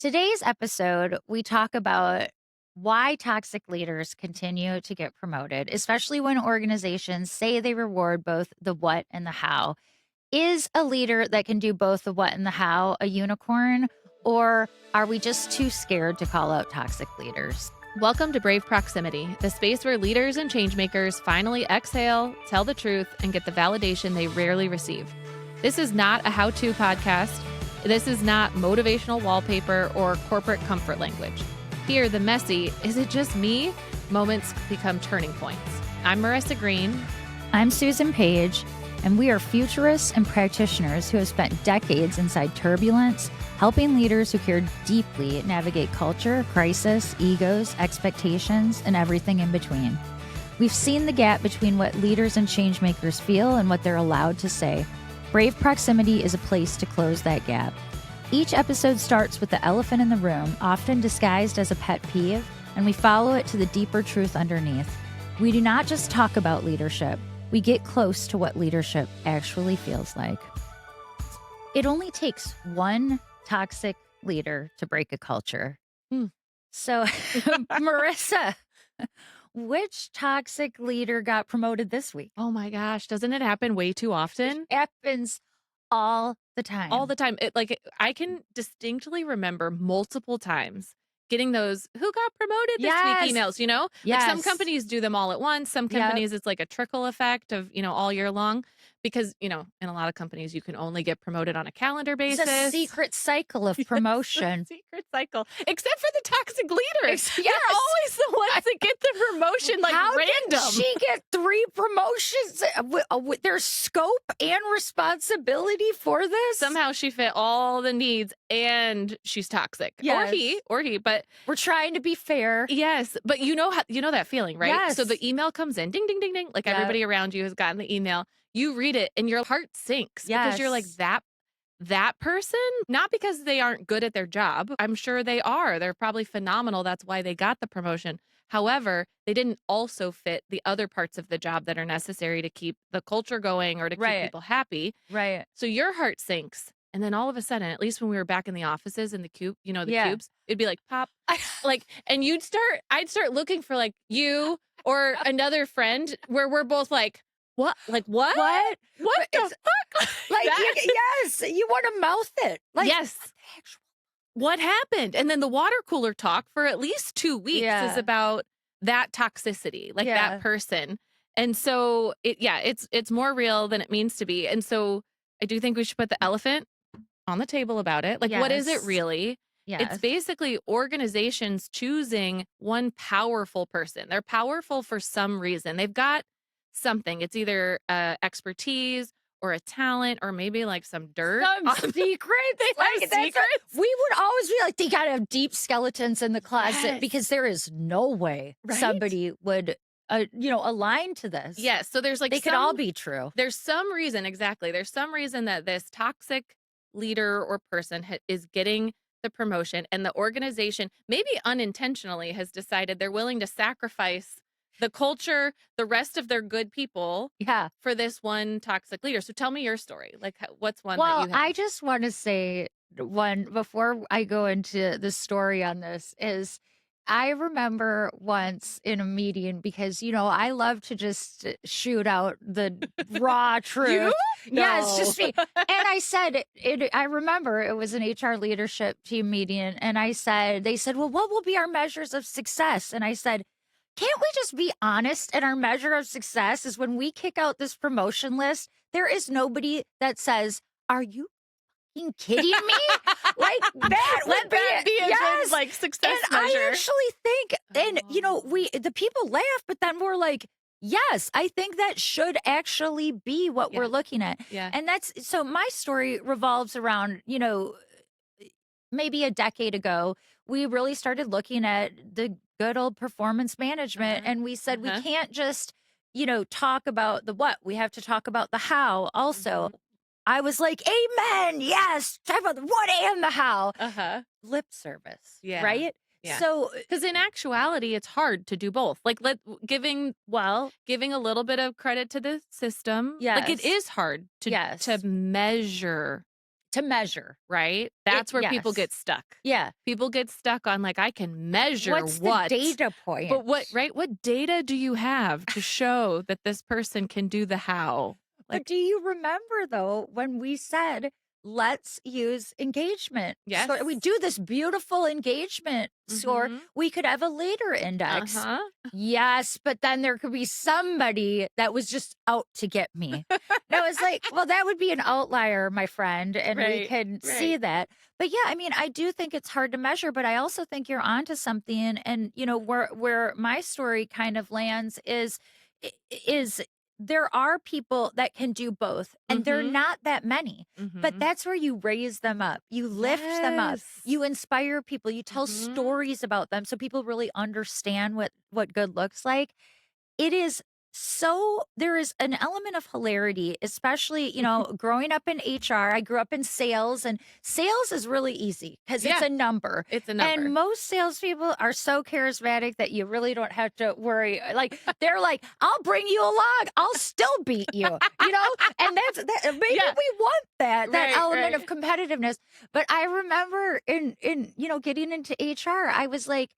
Today's episode, we talk about why toxic leaders continue to get promoted, especially when organizations say they reward both the what and the how. Is a leader that can do both the what and the how a unicorn, or are we just too scared to call out toxic leaders? Welcome to Brave Proximity, the space where leaders and changemakers finally exhale, tell the truth, and get the validation they rarely receive. This is not a how-to podcast. This is not motivational wallpaper or corporate comfort language. Here, the messy, is it just me? Moments become turning points. I'm Marissa Green. I'm Susan Page, and we are futurists and practitioners who have spent decades inside turbulence, helping leaders who care deeply navigate culture, crisis, egos, expectations, and everything in between. We've seen the gap between what leaders and changemakers feel and what they're allowed to say. Brave Proximity is a place to close that gap. Each episode starts with the elephant in the room, often disguised as a pet peeve, and we follow it to the deeper truth underneath. We do not just talk about leadership. We get close to what leadership actually feels like. It only takes one toxic leader to break a culture. So, Marissa, which toxic leader got promoted this week? Oh my gosh, doesn't it happen way too often? It happens all the time. All the time. I can distinctly remember multiple times getting those "who got promoted this Yes. week" emails, Like some Yes. companies do them all at once. Some Yep. companies it's like a trickle effect of, all year long because, in a lot of companies you can only get promoted on a calendar basis. It's a secret cycle of promotion. It's a secret cycle. Except for the toxic leaders. Yes. They're always the ones that get the promotion How random. did she get 3 promotions with their scope and responsibility for this? Somehow she fit all the needs and she's toxic. Yes. Or he, but We're trying to be fair. yes, but you know that feeling, right? Yes. So the email comes in, ding, ding, ding, ding. Like Yep. everybody around you has gotten the email. You read it and your heart sinks because you're like, Yes. that person, not because they aren't good at their job. I'm sure they are. They're probably phenomenal. That's why they got the promotion. However, they didn't also fit the other parts of the job that are necessary to keep the culture going or to keep Right. people happy. Right. So your heart sinks. And then all of a sudden, at least when we were back in the offices in the cube, the Yeah. cubes, it'd be like pop, and I'd start looking for like you or another friend where we're both like, what? Like what? What? What the It's- fuck? Like, That- yes, you want to mouth it. Like, Yes. What happened? And then the water cooler talk for at least 2 weeks Yeah. is about that toxicity, like Yeah. that person. And so it's more real than it means to be. And so I do think we should put the elephant on the table about it. Like, what is it Yes. really? Yes. It's basically organizations choosing one powerful person. They're powerful for some reason. They've got something. It's either expertise or a talent or maybe like some dirt. Some secrets. They have That's secrets? we would always be like, they got to have deep skeletons in the closet Yes. because there is no way Right? somebody would, align to this. Yes. So there's like They could all be true. There's some reason, exactly. There's some reason that this toxic leader or person is getting the promotion, and the organization, maybe unintentionally, has decided they're willing to sacrifice the culture, the rest of their good people Yeah. for this one toxic leader. So tell me your story. Like, what's one that Well, you have? I just want to say one before I go into the story on this is I remember once in a meeting because, I love to just shoot out the raw truth. Yeah, it's just me. And I said, I remember it was an HR leadership team meeting. And they said, well, what will be our measures of success? And I said, can't we just be honest? And our measure of success is when we kick out this promotion list, there is nobody that says, are you fucking kidding me? Like that Let would be that it. be a Yes. good, like, success And measure. I actually think, and the people laugh, but then we're like, yes, I think that should actually be what we're Yeah. looking at. Yeah. And so my story revolves around, maybe a decade ago, we really started looking at the good old performance management. Uh-huh. And we said, Uh-huh. we can't just, talk about the what, we have to talk about the how also. Mhm. I was like, amen. Yes. Talk about the what and the how. Uh-huh. Lip service. Yeah. Right. Yeah. So, Because in actuality, it's hard to do both. Like, giving a little bit of credit to the system. Like, it Yes. is hard to Yes. to measure to measure. right? That's where people Yes. get stuck. Yeah. People get stuck on like, I can measure What's the data point? but what data do you have to show that this person can do the how? But do you remember though when we said let's use engagement? Yes. So we do this beautiful engagement score. We could have a leader index. Yes, but then there could be somebody that was just out to get me. And I was like, well, that would be an outlier, my friend, and we can see that. But yeah, I mean, I do think it's hard to measure, but I also think you're onto something. And you know, where my story kind of lands is there are people that can do both, and they're not that many. But that's where you raise them up. You lift them up. You inspire people. You tell stories about them so people really understand what good looks like. It is so there is an element of hilarity, especially, you know, growing up in HR. I grew up in sales, and sales is really easy because it's a number. It's a number. And most salespeople are so charismatic that you really don't have to worry. Like, they're like, I'll bring you along. I'll still beat you, you know? And that's that. Maybe we want that element of competitiveness. But I remember in, you know, getting into HR, I was like,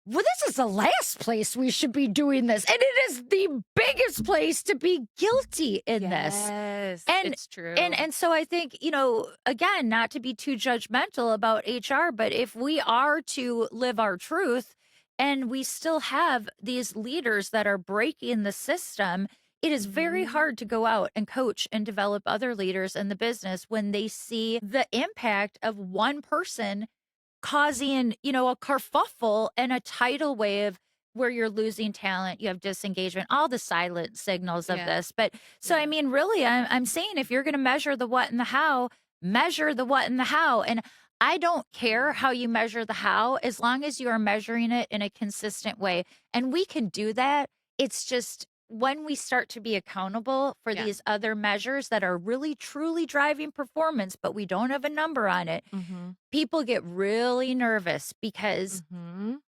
well, this is the last place we should be doing this. And it is the biggest place to be guilty in this. Yes, And it's true. And so I think, you know, again, not to be too judgmental about HR, but if we are to live our truth and we still have these leaders that are breaking the system, it is very hard to go out and coach and develop other leaders in the business when they see the impact of one person causing, you know, a kerfuffle and a tidal wave where you're losing talent, you have disengagement, all the silent signals of this. But so, I mean, really, I'm saying if you're going to measure the what and the how, measure the what and the how. And I don't care how you measure the how, as long as you are measuring it in a consistent way. And we can do that. It's just when we start to be accountable for these other measures that are really truly driving performance, but we don't have a number on it, people get really nervous because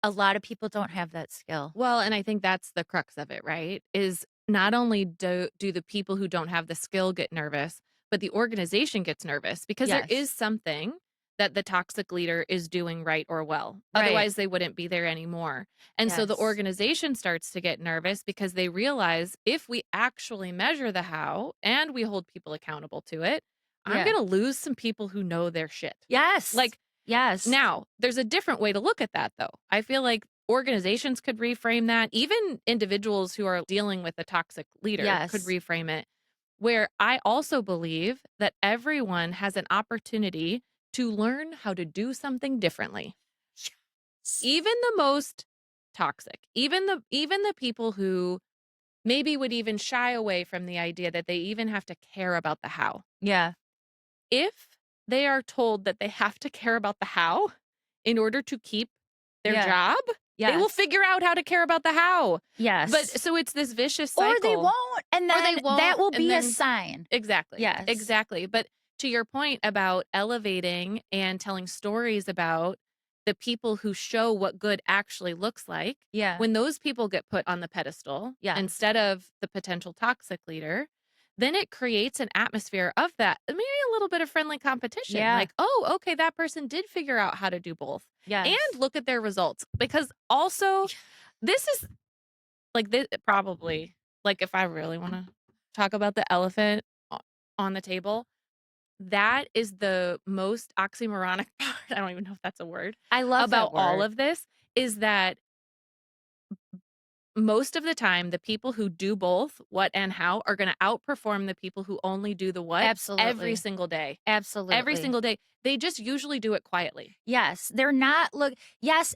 a lot of people don't have that skill. Well, and I think that's the crux of it, right? Is not only do the people who don't have the skill get nervous, but the organization gets nervous because there is something that the toxic leader is doing right or well. Otherwise, they wouldn't be there anymore. And so the organization starts to get nervous because they realize if we actually measure the how and we hold people accountable to it, I'm going to lose some people who know their shit. Yes. Like, now, there's a different way to look at that, though. I feel like organizations could reframe that. Even individuals who are dealing with a toxic leader could reframe it, where I also believe that everyone has an opportunity to learn how to do something differently. Even the most toxic, even the people who maybe would even shy away from the idea that they even have to care about the how. Yeah. If they are told that they have to care about the how in order to keep their job, they will figure out how to care about the how. Yes. But so it's this vicious cycle. Or they won't. And then that will be a sign. Exactly. Yes. Exactly. But to your point about elevating and telling stories about the people who show what good actually looks like, when those people get put on the pedestal instead of the potential toxic leader, then it creates an atmosphere of that, maybe a little bit of friendly competition. Like, oh, okay, that person did figure out how to do both. And look at their results. Because also, this is like this probably, like if I really want to talk about the elephant on the table, that is the most oxymoronic part. I don't even know if that's a word. I love about that word. all of this is that most of the time, the people who do both what and how are going to outperform the people who only do the what every single day. Absolutely. Every single day. They just usually do it quietly. Yes. They're not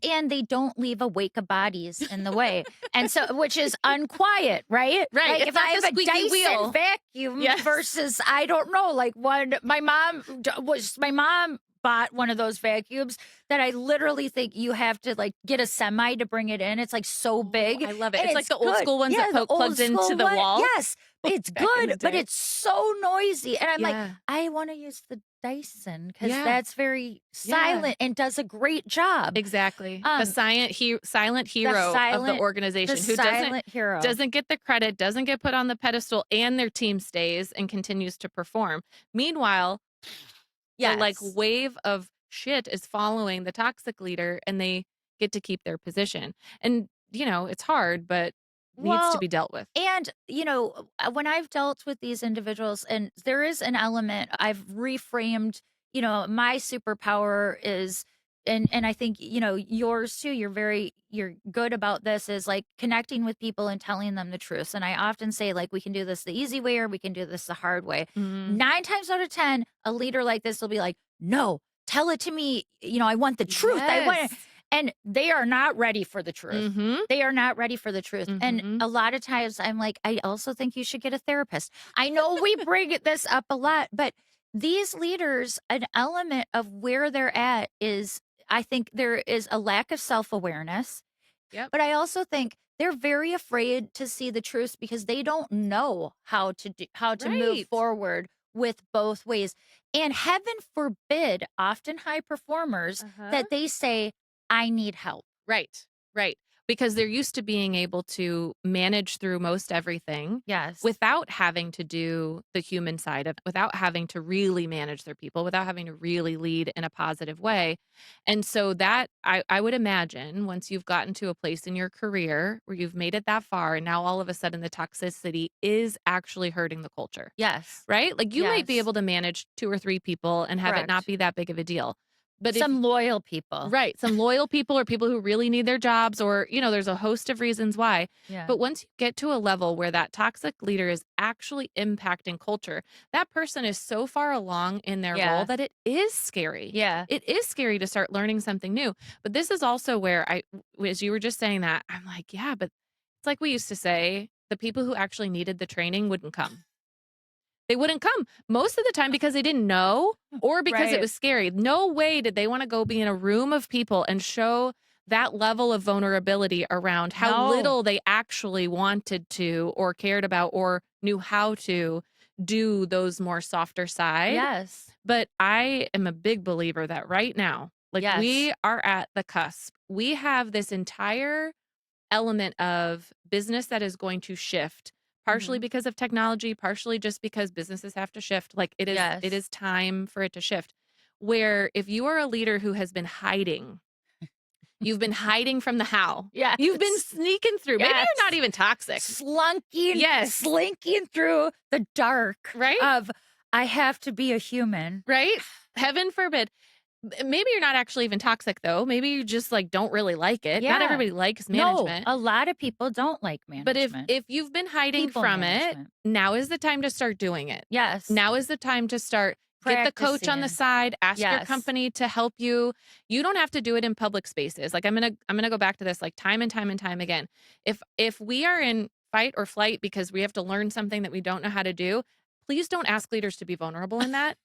and they don't leave a wake of bodies in the way. And so, which is unquiet, right? Right. Like if I have a Dyson vacuum versus, I don't know, like my mom bought one of those vacuums that I literally think you have to like get a semi to bring it in. It's like so big. I love it. And it's like the old school ones that plugs into the wall. Yes. It's good, but it's so noisy. And I'm like, I want to use the Dyson because that's very silent and does a great job. Exactly. The silent hero of the organization who doesn't get the credit, doesn't get put on the pedestal, and their team stays and continues to perform. Meanwhile, the like Yes. wave of shit is following the toxic leader and they get to keep their position. And, it's hard, but needs to Well, be dealt with. and, when I've dealt with these individuals, and there is an element I've reframed, my superpower is, and I think, yours too, you're good about this, is like connecting with people and telling them the truth. And I often say, like, we can do this the easy way or we can do this the hard way. Mhm. 9 times out of 10, a leader like this will be like, no, tell it to me. I want the truth. I want it. Yes. And they are not ready for the truth. Mhm. They are not ready for the truth. And Mhm. a lot of times I'm like, I also think you should get a therapist. I know we bring this up a lot, but these leaders, an element of where they're at is, I think there is a lack of self awareness, Yep. but I also think they're very afraid to see the truth because they don't know how to move Right. forward with both ways. And heaven forbid, often high performers, Uh-huh. that they say, I need help. Right. Right. Because they're used to being able to manage through most everything Yes. without having to do the human side of, without having to really manage their people, without having to really lead in a positive way. And so that I would imagine once you've gotten to a place in your career where you've made it that far and now all of a sudden the toxicity is actually hurting the culture. Yes. Right? Like you might be Yes. able to manage 2 or 3 people and have it not Correct. be that big of a deal. But if Some loyal people. Right, some loyal people or people who really need their jobs or, there's a host of reasons why. Yeah. But once you get to a level where that toxic leader is actually impacting culture, that person is so far along in their role Yeah. that it is scary. Yeah. It is scary to start learning something new. But this is also where as you were just saying that, I'm like, yeah, but it's like we used to say, the people who actually needed the training wouldn't come. They wouldn't come most of the time because they didn't know or because it Right. was scary. No way did they want to go be in a room of people and show that level of vulnerability around how No. little they actually wanted to or cared about or knew how to do those more softer side. Yes. But I am a big believer that right now, like Yes. we are at the cusp. We have this entire element of business that is going to shift partially Mhm. because of technology, partially just because businesses have to shift. Like it Yes. is time for it to shift. Where if you are a leader who has been hiding, you've been hiding from the how. Yes. You've been sneaking through. Maybe Yes. you're not even toxic. Slunking, Yes. slinking through the dark Right? of, I have to be a human. Right? Heaven forbid. Maybe you're not actually even toxic though. Maybe you just like don't really like it. Not Yeah. everybody likes No, management. a lot of people don't like But if management. if you've been hiding People from it, management. now is the time to start doing it. Yes. Now is the time to start get the coach on the Practicing. side, ask your Yes. company to help you. You don't have to do it in public spaces. Like I'm going to go back to this like time and time and time again. If we are in fight or flight because we have to learn something that we don't know how to do, please don't ask leaders to be vulnerable in that.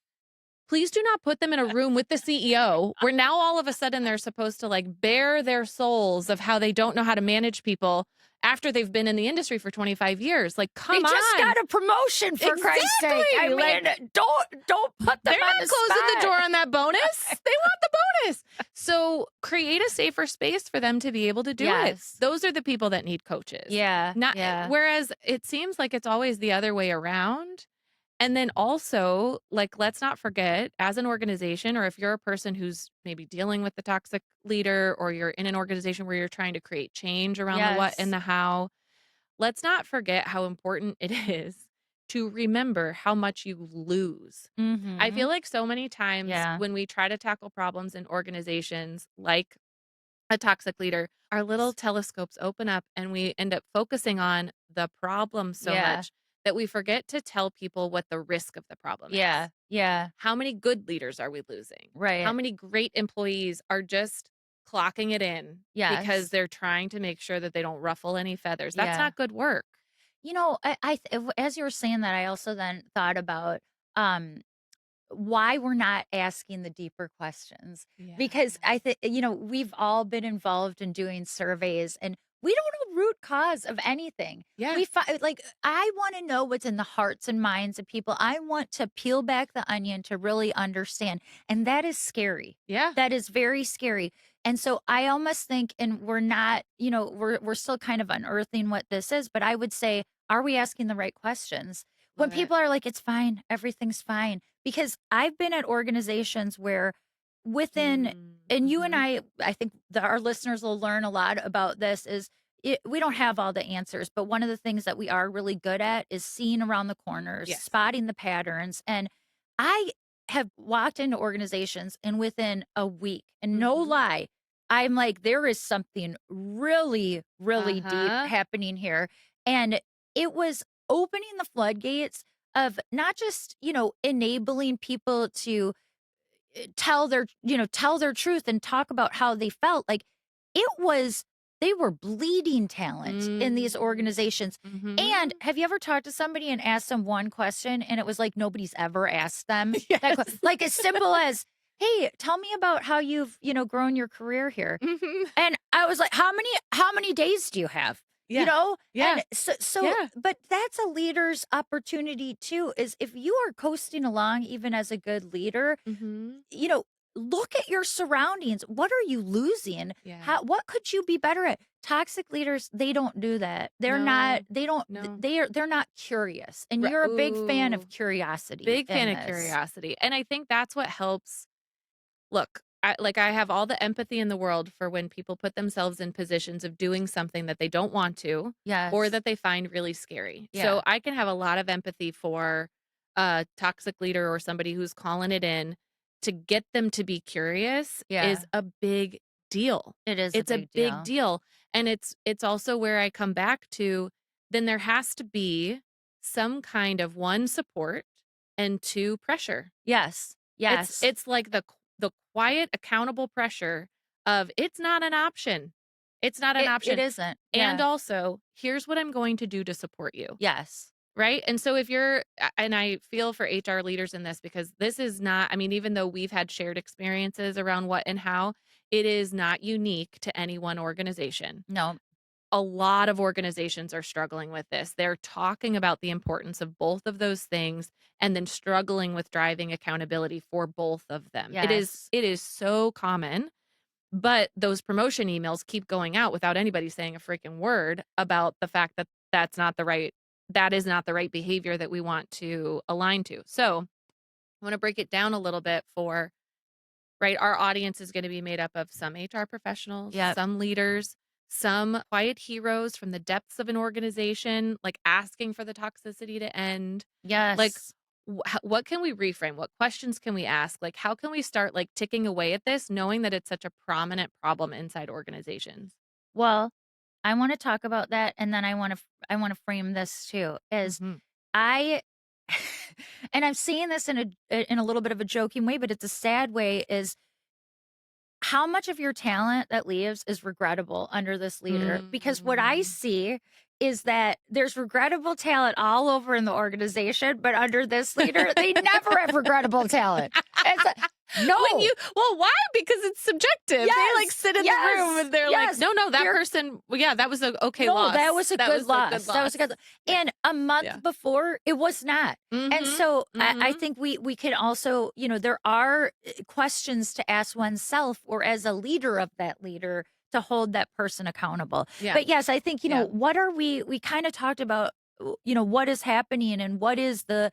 Please do not put them in a room with the CEO where now all of a sudden they're supposed to like bare their souls of how they don't know how to manage people after they've been in the industry for 25 years. Like, come They on. just got a promotion, for Christ's sake. I Exactly, mean, like, don't put them They're on not the closing spot. the door on that bonus. They want the bonus. So create a safer space for them to be able to do it. Yes. Those are the people that need coaches. Yeah. Not Yeah. whereas it seems like it's always the other way around. And then also, like, let's not forget as an organization, or if you're a person who's maybe dealing with the toxic leader, or you're in an organization where you're trying to create change around the what and Yes. the how, let's not forget how important it is to remember how much you lose. I Mhm. feel like so many times Yeah. when we try to tackle problems in organizations like a toxic leader, our little telescopes open up and we end up focusing on the problem so Yeah. much that we forget to tell people what the risk of the problem Yeah. is. Yeah. How many good leaders are we losing? How Right. many great employees are just clocking it in because Yes. they're trying to make sure that they don't ruffle any feathers? That's Yeah. not good work. As you were saying that, I also then thought about, um, why we're not asking the deeper questions. Yeah. Because I think, we've all been involved in doing surveys and we don't know root cause of anything. Yeah. Like, I want to know what's in the hearts and minds of people. I want to peel back the onion to really understand. And that is scary. Yeah. That is very scary. And so I almost think, and we're not, we're still kind of unearthing what this is, but I would say, are we asking the right questions? When Love it. people are like, it's fine, everything's fine. because I've been at organizations where within, and you and Mhm. I think that our listeners will learn a lot about this is we don't have all the answers, but one of the things that we are really good at is seeing around the corners, Yes. spotting the patterns. And I have walked into organizations and within a week, and no Mhm. lie, I'm like, there is something really, really deep Uh-huh. happening here. And it was opening the floodgates of not just, enabling people to tell their truth and talk about how they felt. Like it was, they were bleeding talent in these Mm. organizations. And Mhm. have you ever talked to somebody and asked them one question and it was like nobody's ever asked them Yes. like as simple as, "Hey, tell me about how you've, grown your career here." Mhm. And I was like, "How many days do you have?" You Yeah. know? Yeah. And so Yeah. but that's a leader's opportunity too, is if you are coasting along even as a good leader, Mhm. you know, look at your surroundings. What are you losing? Yeah. What could you be better at? Toxic leaders, they don't do that. They're not, No. they don't, No. they're not curious. And you're a big fan of Ooh. curiosity Big fan in of this. curiosity, and I think that's what helps. Look, I have all the empathy in the world for when people put themselves in positions of doing something that they don't want to or Yes. that they find really scary. So Yeah. I can have a lot of empathy for a toxic leader or somebody who's calling it in. To get them to be curious is Yeah. a big deal. It is a It's a big big deal. deal, and it's also where I come back to, then there has to be some kind of, 1, support, and 2, pressure. Yes. It's Yes. it's like the quiet, accountable pressure of, "It's not an option. It's not an It option." isn't. And Yeah. also, "Here's what I'm going to do to support you." Yes. Right? And so if you're and I feel for HR leaders in this, because this is not, I mean, even though we've had shared experiences around what and how, it is not unique to any one organization. No. A lot of organizations are struggling with this. They're talking about the importance of both of those things and then struggling with driving accountability for both of them. It is Yes. it is so common, but those promotion emails keep going out without anybody saying a freaking word about the fact that that is not the right behavior that we want to align to. So, I want to break it down a little bit for, right? Our audience is gonna be made up of some HR professionals, Yep. some leaders, some quiet heroes from the depths of an organization, like, asking for the toxicity to end. Like, Yes. what can we reframe? What questions can we ask? Like, how can we start, like, ticking away at this knowing that it's such a prominent problem inside organizations? Well, I want to talk about that, and then I want to frame this too. Is Mhm. I and I'm saying this in a little bit of a joking way, but it's a sad way, is how much of your talent that leaves is regrettable under this leader? Because what I Mm. see is that there's regrettable talent all over in the organization, but under this leader, they never have regrettable talent. It's a, When no. you Well, why? Because it's subjective. They, like, Yes. sit in the room Yes. and they're like, Yes. "No, no, that You're person, well, yeah, that was a okay No, that loss. was a That good was a good loss. That was a loss." good Yeah, and a yeah. month before, it was not. And Mhm, so I mhm. think we can also, there are questions to ask oneself or as a leader of that leader to hold that person accountable. Yeah, But yes, I think, yeah. what are we kind of talked about, what is happening and what is the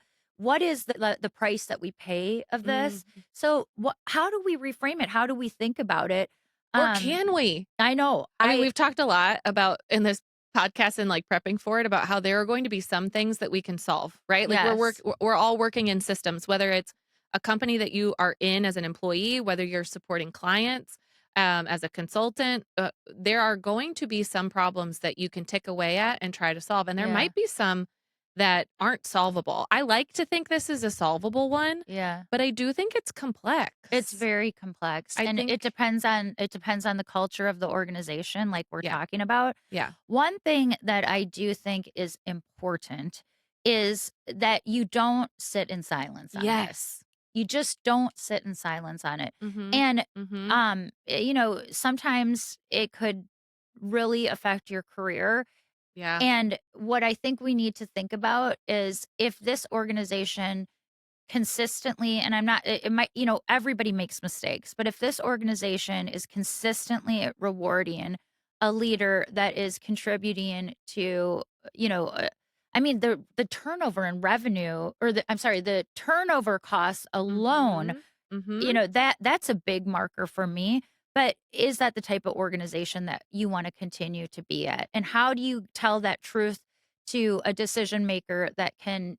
price that we pay of Mm. this. So what how do we reframe it? How do we think about it? Or Um can we? I know. I mean, we've talked a lot about in this podcast and, like, prepping for it, about how there are going to be some things that we can solve, right? Like, Yes. we're all working in systems, whether it's a company that you are in as an employee, whether you're supporting clients, as a consultant, there are going to be some problems that you can tick away at and try to solve, and there Yeah. might be some that aren't solvable. I like to think this is a solvable one, Yeah. but I do think it's It's complex. very complex, I and think it depends on the culture of the organization like we're Yeah, talking about. yeah. One thing that I do think is important is that you don't sit in silence on this. Yes. You just don't sit in silence on it. Mhm. And Mhm. sometimes it could really affect your career. Yeah. And what I think we need to think about is if this organization consistently, and I'm not, it might, everybody makes mistakes, but if this organization is consistently rewarding a leader that is contributing to, you know, uh, I mean, the turnover in revenue or the turnover costs alone, Mhm. that's a big marker for me. But is that the type of organization that you want to continue to be at? And how do you tell that truth to a decision maker that can,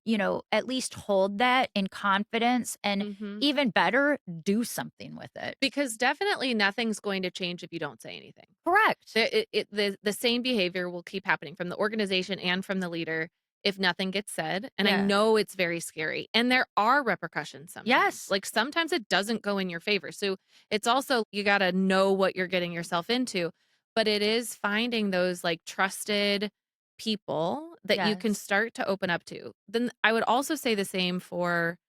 at least hold that in confidence and Mhm. even better, do something with it? Because definitely nothing's going to change if you don't say anything. Correct. The same behavior will keep happening from the organization and from the leader if nothing gets said, and I Yeah. know it's very scary, and there are repercussions sometimes. Yes. Like, sometimes it doesn't go in your favor, so it's also you gotta know what you're getting yourself into, but it is finding those, like, trusted people that you can Yes. start to open up to. Then I would also say the same for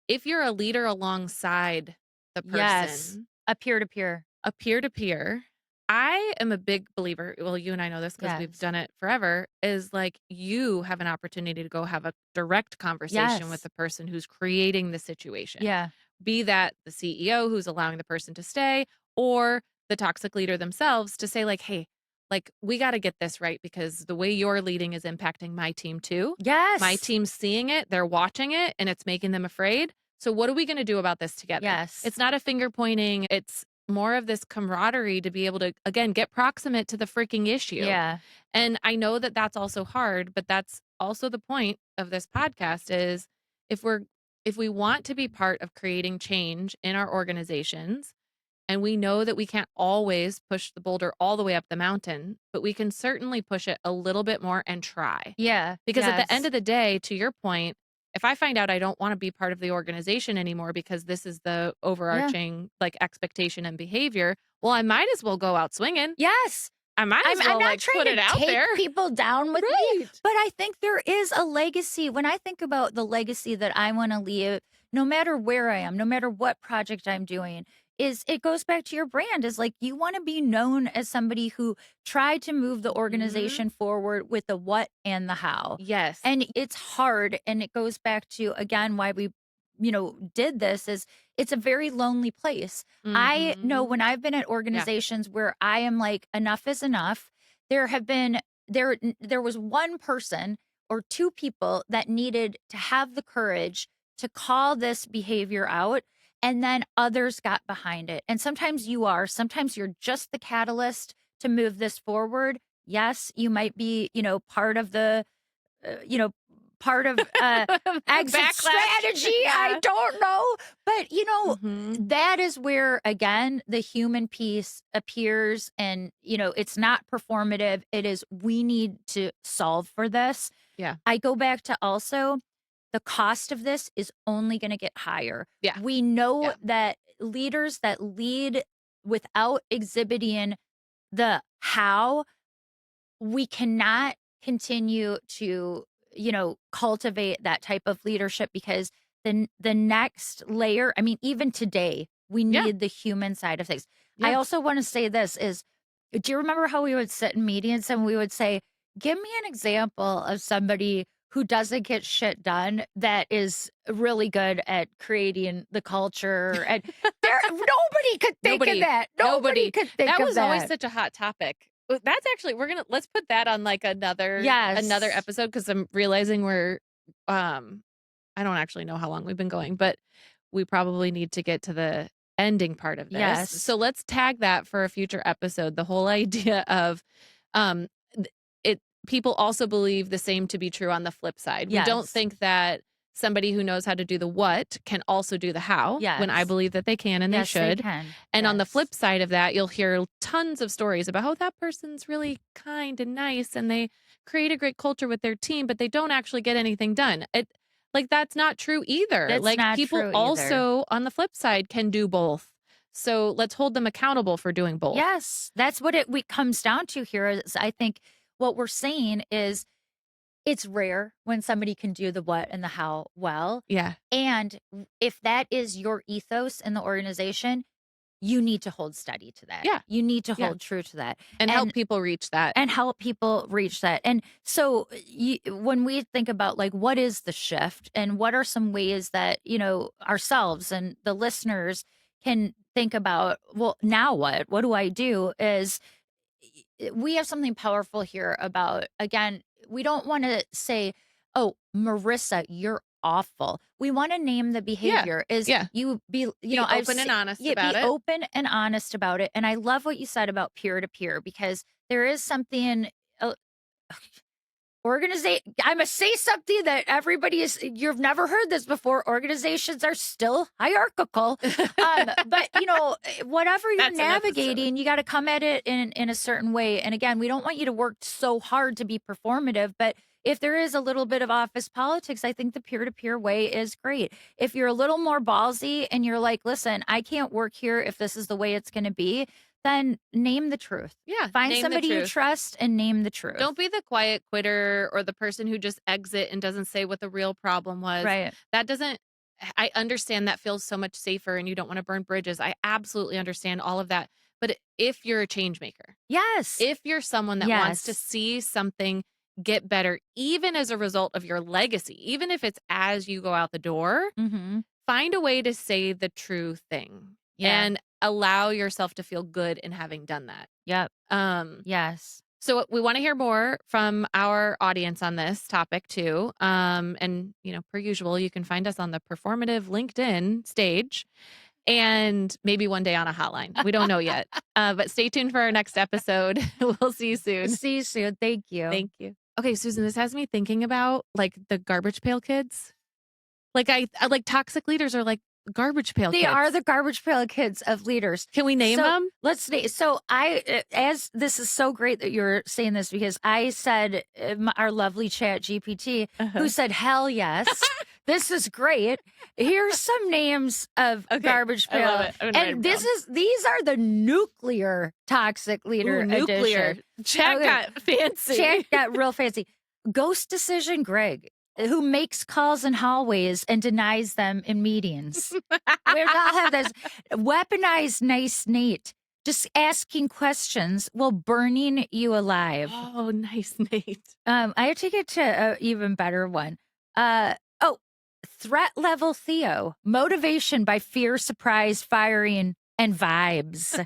if you're a leader alongside the Yes. person, A peer to peer. a peer to peer, I am a big believer. Well, you and I know this because we've Yes. done it forever. Is like you have an opportunity to go have a direct conversation with Yes. the person who's creating the situation, Yeah. be that the CEO who's allowing the person to stay or the toxic leader themselves to say, like, hey, like, we got to get this right because the way you're leading is impacting my team too. My Yes. team's seeing it, they're watching it, and it's making them afraid. So, what are we going to do about this together? Yes. It's not a finger pointing, it's more of this camaraderie to be able to, again, get proximate to the freaking issue. Yeah. And I know that that's also hard, but that's also the point of this podcast is if we're if we want to be part of creating change in our organizations, and we know that we can't always push the boulder all the way up the mountain, but we can certainly push it a little bit more and try. Yeah. Because at the end Yes. of the day, to your point, if I find out I don't want to be part of the organization anymore because this is the Yeah. overarching like expectation and behavior, well, I might as well go out swinging. Yes. I might as I'm well not like trying put it to out take there. people down with me, Right. but I think there is a legacy. When I think about the legacy that I want to leave, no matter where I am, no matter what project I'm doing, is it goes back to your brand is like you want to be known as somebody who tried to move the Mhm. organization forward with the what and the how. Yes. And it's hard and it goes back to again why we did this is it's a very lonely place. I know Mhm. when I've been at Yeah. organizations where I am like, enough is enough, there have been there was one person or two people that needed to have the courage to call this behavior out, and then others got behind it. And sometimes you're just the catalyst to move this forward. Yes, you might be, part of the uh, you know, part of exit Backlash. strategy. I Yeah. don't know. But, Mhm. that is where, again, the human piece appears. And, it's not performative. It is, we need to solve for this. Yeah. I go back to also the cost of this is only going to get higher. Yeah. We know Yeah. that leaders that lead without exhibiting the how we cannot continue to, cultivate that type of leadership because the next layer, I mean, even today, we Yeah. need the human side of things. I Yeah. also want to say this is, do you remember how we would sit in meetings and we would say, give me an example of somebody who doesn't get shit done that is really good at creating the culture and nobody could think of Nobody. that. Nobody Nobody. could think That of was always that. such a hot topic. That's actually let's put that on like another Yes. episode because I'm realizing we're um I don't actually know how long we've been going, but we probably need to get to the ending part of this. Yes. So let's tag that for a future episode. The whole idea of um it people also believe the same to be true on the flip side. We don't Yes. think that somebody who knows how to do the what can also do the how when I Yes. believe that they can and they Yes, they should. can. And on the Yes. flip side of that, you'll hear tons of stories about how that person's really kind and nice and they create a great culture with their team, but they don't actually get anything done. Like that's not true either. That's Like not people true either. also on the flip side can do both. So let's hold them accountable for doing both. Yes. That's what it we comes down to here is I think what we're saying is it's rare when somebody can do the what and the how well. Yeah. And if that is your ethos in the organization, you need to hold steady to that. Yeah. You need to Yeah. hold true to that. And help people reach that. And help people reach that. And so when we think about like what is the shift and what are some ways that, ourselves and the listeners can think about, well, now what? What do I do? Is we have something powerful here about again, we don't want to say oh, Marissa, you're awful. We want to name the behavior is yeah. you be, Be open and honest about be it. open and honest about it. And I love what you said about peer to peer because there is something organization. I must say something that everybody is, you've never heard this before. Organizations are still hierarchical. But whatever you're That's an episode. navigating, you got to come at it in a certain way. And again, we don't want you to work so hard to be performative, but if there is a little bit of office politics, I think the peer-to-peer way is great. If you're a little more ballsy and you're like, listen, I can't work here if this is the way it's going to be, then name the truth. Yeah. Find name the somebody you truth. trust and name the truth. Don't be the quiet quitter or the person who just exit and doesn't say what the real problem was. Right. I understand that feels so much safer and you don't want to burn bridges. I absolutely understand all of that. But if you're a change maker, Yes. if you're someone that wants to Yes. see something get better, even as a result of your legacy, even if it's as you go out the door, Mm-hmm. find a way to say the true thing and allow yourself to feel good in having done that. Yep. Um, Yes. So we want to hear more from our audience on this topic too. And per usual, you can find us on the Performative LinkedIn stage and maybe one day on a hotline. We don't know yet. But stay tuned for our next episode. We'll see you soon. See you soon. Thank you. Thank you. Okay, Susan, this has me thinking about like the garbage pail kids. Like I like toxic leaders are like garbage pail kids. They are the garbage pail kids of leaders. Can we name them? Let's name. So as this is so great that you're saying this because I said our lovely chat GPT who said, hell yes. This is great. Here's some names of garbage pail. I love it. And these are the nuclear toxic leader nuclear. edition. Chat got fancy. Chat got real fancy. Ghost Decision Greg, who makes calls in hallways and denies them in meetings. We all have this weaponized nice Nate, just asking questions while burning you alive. Oh, nice Nate. I take it to an even better one. Threat level Theo, motivation by fear, surprise, firing, and vibes.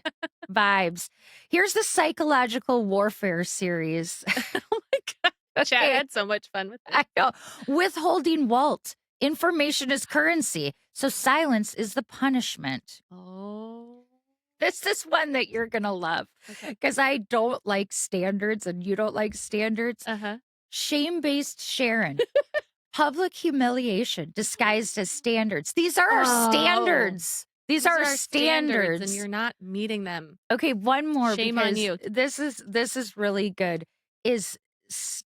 Vibes. Here's the psychological warfare series. Oh my God. Chat had so much fun with it. I know. Withholding Walt. Information is currency. So silence is the punishment. Oh. This is one that you're going to love. Because I don't like standards and you don't like standards. Shame-based Sharon. Public humiliation disguised as standards. These are our standards. These are our standards. And you're not meeting them. Okay, one more. Shame on you. This is really good. Is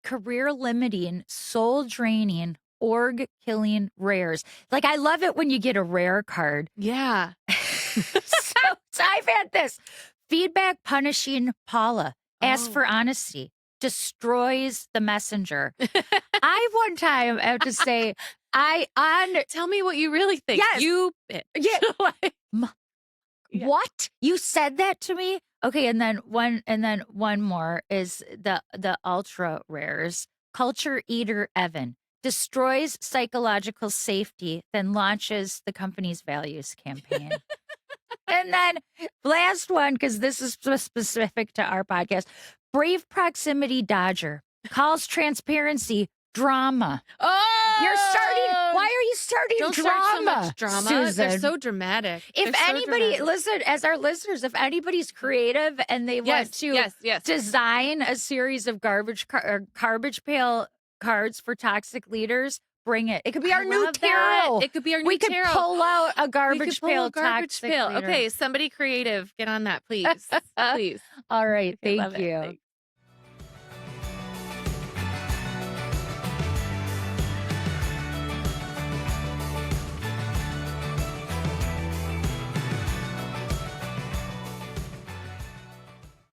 career limiting, soul draining, org killing rares. Like I love it when you get a rare card. Yeah. So I've had this. Feedback punishing Paula. Ask for honesty. Destroys the messenger. I one time have to say, tell me what you really think. Yes. You bitch. Yeah. What? You said that to me? Okay, and then one more is the ultra rares. Culture eater Evan destroys psychological safety, then launches the company's values campaign. And then last one, because this is specific to our podcast. Brave proximity dodger calls transparency drama. Oh, you're starting. Why are you starting Don't drama? Start so much drama. Susan. They're so dramatic. If anybody, listen, as our listeners, if anybody's creative and they want to design a series of garbage pail cards for toxic leaders, bring it. It could be our new tarot. It could be our new tarot. We could pull out a garbage pail. Toxic leader. Okay, somebody creative, get on that, please. Please. All right. Thank you.